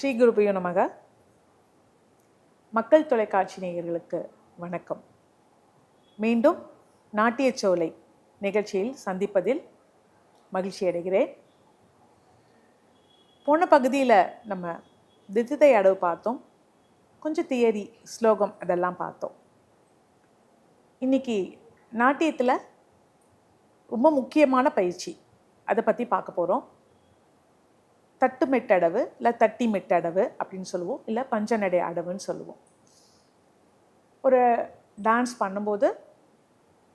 ஸ்ரீ குருபியோ நமக. மக்கள் தொலைக்காட்சி நேயர்களுக்கு வணக்கம். மீண்டும் நாட்டியச்சோலை நிகழ்ச்சியில் சந்திப்பதில் மகிழ்ச்சி அடைகிறேன். போன பகுதியில் நம்ம தித்திதை அடவு பார்த்தோம், கொஞ்சம் தியரி ஸ்லோகம் அதெல்லாம் பார்த்தோம். இன்றைக்கி நாட்டியத்தில் ரொம்ப முக்கியமான பயிற்சி, அதை பற்றி பார்க்க போகிறோம். தட்டு மெட்டடவு இல்லை தட்டி மெட்டடவு அப்படின்னு சொல்லுவோம், இல்லை பஞ்சநடை அடவுன்னு சொல்லுவோம். ஒரு டான்ஸ் பண்ணும்போது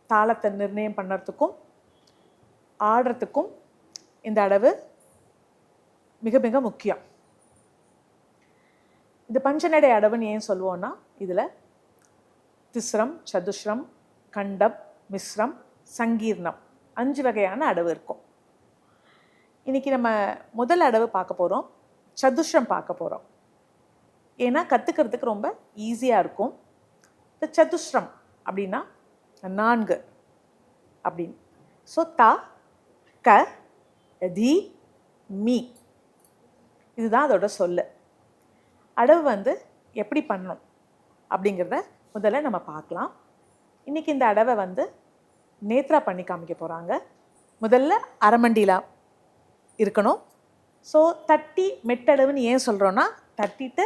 தாளத்தை நிர்ணயம் பண்ணுறதுக்கும் ஆடுறதுக்கும் இந்த அடவு மிக மிக முக்கியம். இந்த பஞ்சநடை அடவுன்னு ஏன் சொல்லுவோன்னா, இதில் திஸ்ரம், சதுஸ்ரம், கண்டம், மிஸ்ரம், சங்கீர்ணம் 5 வகையான அடவு இருக்கும். இன்றைக்கி நம்ம முதல் அடவு பார்க்க போகிறோம், சதுஸ்ரம் பார்க்க போகிறோம். ஏன்னா கற்றுக்கிறதுக்கு ரொம்ப ஈஸியாக இருக்கும். இந்த சதுஸ்ரம் அப்படின்னா 4 அப்படின்னு. ஸோ த, க, தி, மீ, இதுதான் அதோட சொல்லு. அடவு எப்படி பண்ணணும் அப்படிங்கிறத முதல்ல நம்ம பார்க்கலாம். இன்றைக்கி இந்த அடவை நேத்ரா பண்ணி காமிக்க போகிறாங்க. முதல்ல அரைமண்டிலா இருக்கணும். ஸோ தட்டி மெட்டடவுன்னு ஏன் சொல்கிறோன்னா, தட்டிட்டு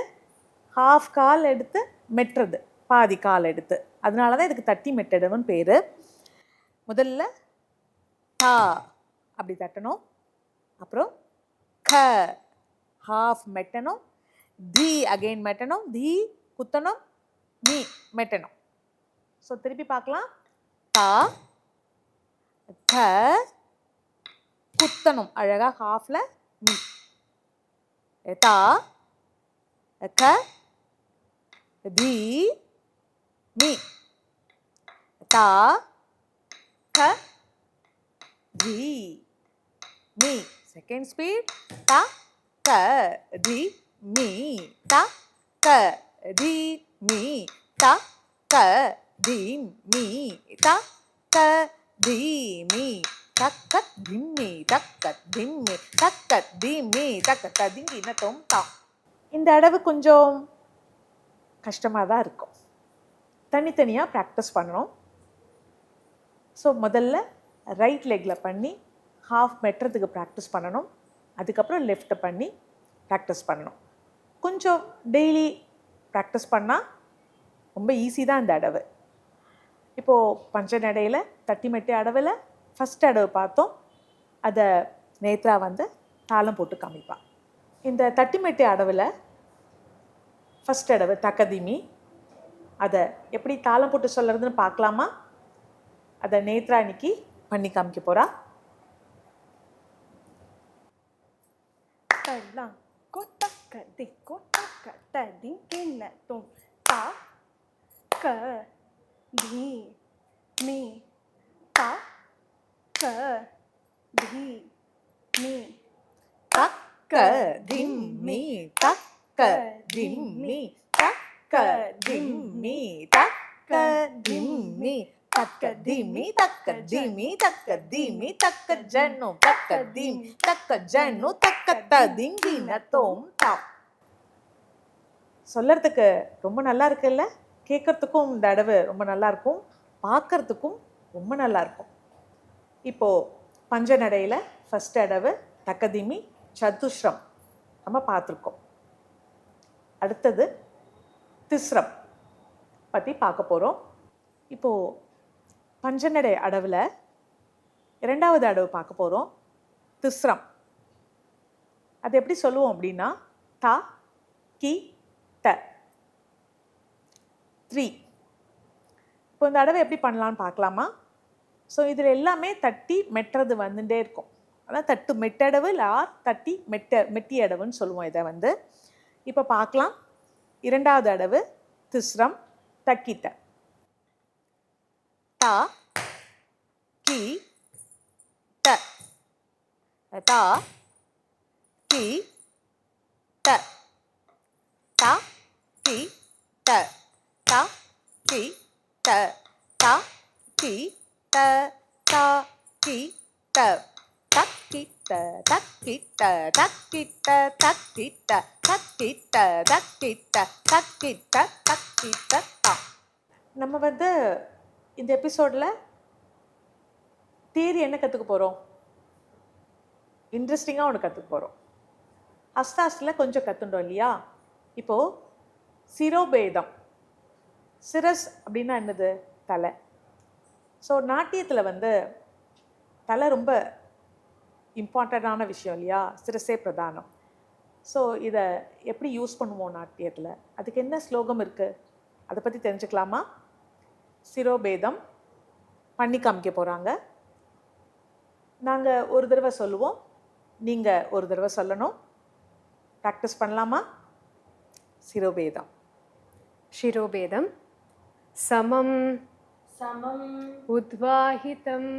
ஹாஃப் கால் எடுத்து மெட்டுறது, பாதி கால் எடுத்து, அதனால தான் இதுக்கு தட்டி மெட்டடவுன்னு பேர். முதல்ல தா அப்படி தட்டணும், அப்புறம் க ஹாஃப் மெட்டணும், தி அகெயின் மெட்டணும், தி குத்தணும், மீ மெட்டணும். ஸோ திருப்பி பார்க்கலாம். தா, க, குத்தணும் அழகாக ஹாஃப்ல, மீ, தா, க, தி, மீ, தா, க, தி, மீ. Second speed. தா, க, தி, மீ, தா, க, தி, மீ, தா, க, தி, மீ, தா, க, தி, மீ, தக்க திம்மி தக்க திம்மி தக்க திம்மி தக்க ததிங்கி இன்னும் தா. இந்த அடவு கொஞ்சம் கஷ்டமாக தான் இருக்கும், தனித்தனியாக ப்ராக்டிஸ் பண்ணணும். ஸோ முதல்ல ரைட் லெக்கில் பண்ணி ஹாஃப் மெட்டுறதுக்கு ப்ராக்டிஸ் பண்ணணும். அதுக்கப்புறம் லெஃப்ட்டை பண்ணி ப்ராக்டிஸ் பண்ணணும். கொஞ்சம் டெய்லி ப்ராக்டிஸ் பண்ணால் ரொம்ப ஈஸி தான் இந்த அடவு. இப்போது பஞ்சநடையில் தட்டி மெட்டி அடவில் ஃபஸ்ட் அடவு பார்த்தோம். அதை நேத்ரா தாளம் போட்டு காமிப்பான். இந்த தட்டி மெட்டி அடவில் ஃபஸ்ட் அடவு தக்கதிமி, அதை எப்படி தாளம் போட்டு சொல்கிறதுன்னு பார்க்கலாமா? அதை நேத்ரா இன்னைக்கு பண்ணி காமிக்க போகிறா. க தி மீ தக்க திம்மி தக்க திம்மி தக்க திம்மி தக்க திம்மி தக்க திம்மி தக்க திம்மி தக்க திம்மி தக்க ஜன்னு தக்க திம் தக்க ஜன்னு தக்க ததிங்கி நத்தோம் தா. சொல்கிறதுக்கு ரொம்ப நல்லா இருக்குல்ல, கேட்குறதுக்கும் இந்த அடவு ரொம்ப நல்லா இருக்கும், பார்க்கறதுக்கும் ரொம்ப நல்லா இருக்கும். இப்போது பஞ்சநடையில் ஃபஸ்ட் அடவு தக்கதிமி சதுஸ்ரம் நம்ம பார்த்துருக்கோம். அடுத்தது திஸ்ரம் பற்றி பார்க்க போகிறோம். இப்போது பஞ்சநடை அடவில் 2வது அடவு பார்க்க போகிறோம், திஸ்ரம். அது எப்படி சொல்லுவோம் அப்படின்னா, தா, கி, த, 3. இப்போ இந்த அடவை எப்படி பண்ணலான்னு பார்க்கலாமா? ஸோ இதில் எல்லாமே தட்டி மெட்டுறது வந்துட்டே இருக்கும். அதான் தட்டு மெட்டடவு இல்லை தட்டி மெட்டி அடவுன்னு சொல்லுவோம் இதை. இப்போ பார்க்கலாம். 2வது அடவு திஸ்ரம் தக்கிட்ட. தா, கி, த, தா, கி, த, தா, கி, த, தா, கி, த, தா, கி, த, தா, கி, த, தக்க தக்கிட்ட தக்கிட்ட தக்கிட்ட தக்கிட்ட தக்கிட்ட தக்கிட்ட தக்கிட்ட தக்கிட்ட தா. நம்ம வந்து இந்த எபிசோடில் தியரி என்ன கற்றுக்க போகிறோம்? இன்ட்ரெஸ்டிங்காக ஒன்று கற்றுக்க போகிறோம். அஸ்தாஸில் கொஞ்சம் கற்றுண்டோம் இல்லையா? இப்போது சிரோபேதம். சிரஸ் அப்படின்னா என்னது? தலை. ஸோ நாட்டியத்தில் வந்து தலை ரொம்ப இம்பார்ட்டண்ட்டான விஷயம் இல்லையா? சிரஸே பிரதானம். ஸோ இதை எப்படி யூஸ் பண்ணுவோம் நாட்டியத்தில்? அதுக்கு என்ன ஸ்லோகம் இருக்குது? அதை பற்றி தெரிஞ்சுக்கலாமா? சிரோபேதம் பண்ணி காமிக்க போகிறாங்க. நாங்கள் ஒரு தடவை சொல்லுவோம், நீங்கள் ஒரு தடவை சொல்லணும். ப்ராக்டிஸ் பண்ணலாமா? சிரோபேதம். शिरोभेदं समं समम् उद्वाहितम्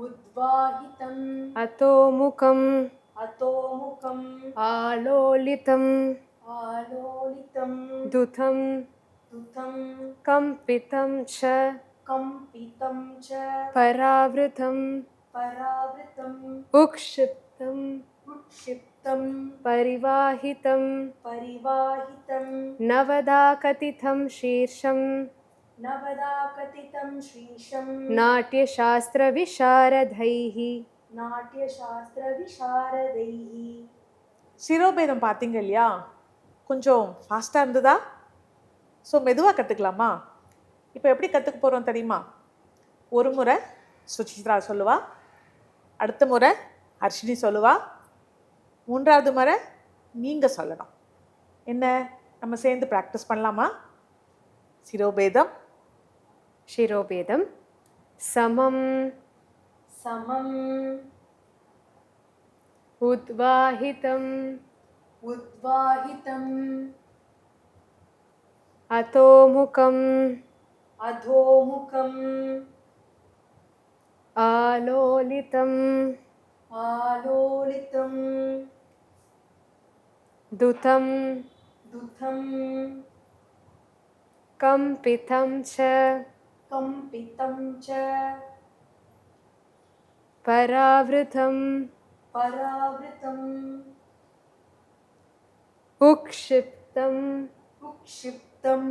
उद्वाहितम् अतोमुखम् अतोमुखम् आलोलितम् आलोलितं दुतं दुतं कम्पितं च कम्पितं च परावृतं परावृतम् उक्षिप्तम् उत्क्षिप्तं परिवाहितं परिवाहितं नवदाकथितं शीर्षं नवदाकथितं श्रीशं नाट्यशास्त्रविशारदैः नाट्यशास्त्रविशारदैः. சிரோபேதம் பார்த்தீங்க இல்லையா? கொஞ்சம் ஃபாஸ்ட்டாக இருந்ததா? ஸோ மெதுவாக கற்றுக்கலாமா? இப்போ எப்படி கற்றுக்க போகிறோம் தெரியுமா? ஒரு முறை சுசித்ரா சொல்லுவா, அடுத்த முறை ஹர்ஷினி சொல்லுவா, மூன்றாவது முறை நீங்கள் சொல்லணும். என்ன, நம்ம சேர்ந்து ப்ராக்டிஸ் பண்ணலாமா? சிரோபேதம். शिरोभेदं समं समम् उद्वाहितम् उद्वाहितम् अतोमुखम् अधोमुखम् आलोलितम् आलोलितं दुतं दुतं कम्पितं च कम्पितं च परावृतं परावृतम् उक्षिप्तम् उक्षिप्तं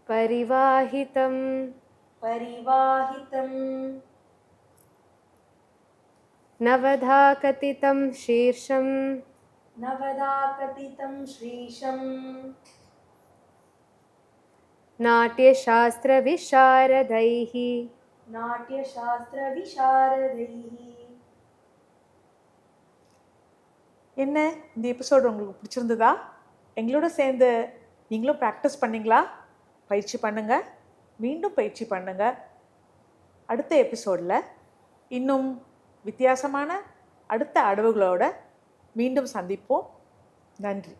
परिवाहितं परिवाहितं नवधाकथितं शीर्षं नवदाकथितं श्रीशं नाट्यशास्त्रविशारदैः नाट्यशास्त्रविशारदैः. என்ன, இந்த எபிசோடு உங்களுக்கு பிடிச்சிருந்ததா? எங்களோட சேர்ந்து நீங்களும் ப்ராக்டிஸ் பண்ணிங்களா? பயிற்சி பண்ணுங்கள், மீண்டும் பயிற்சி பண்ணுங்கள். அடுத்த எபிசோடில் இன்னும் வித்தியாசமான அடுத்த அடவுகளோடு மீண்டும் சந்திப்போம். நன்றி.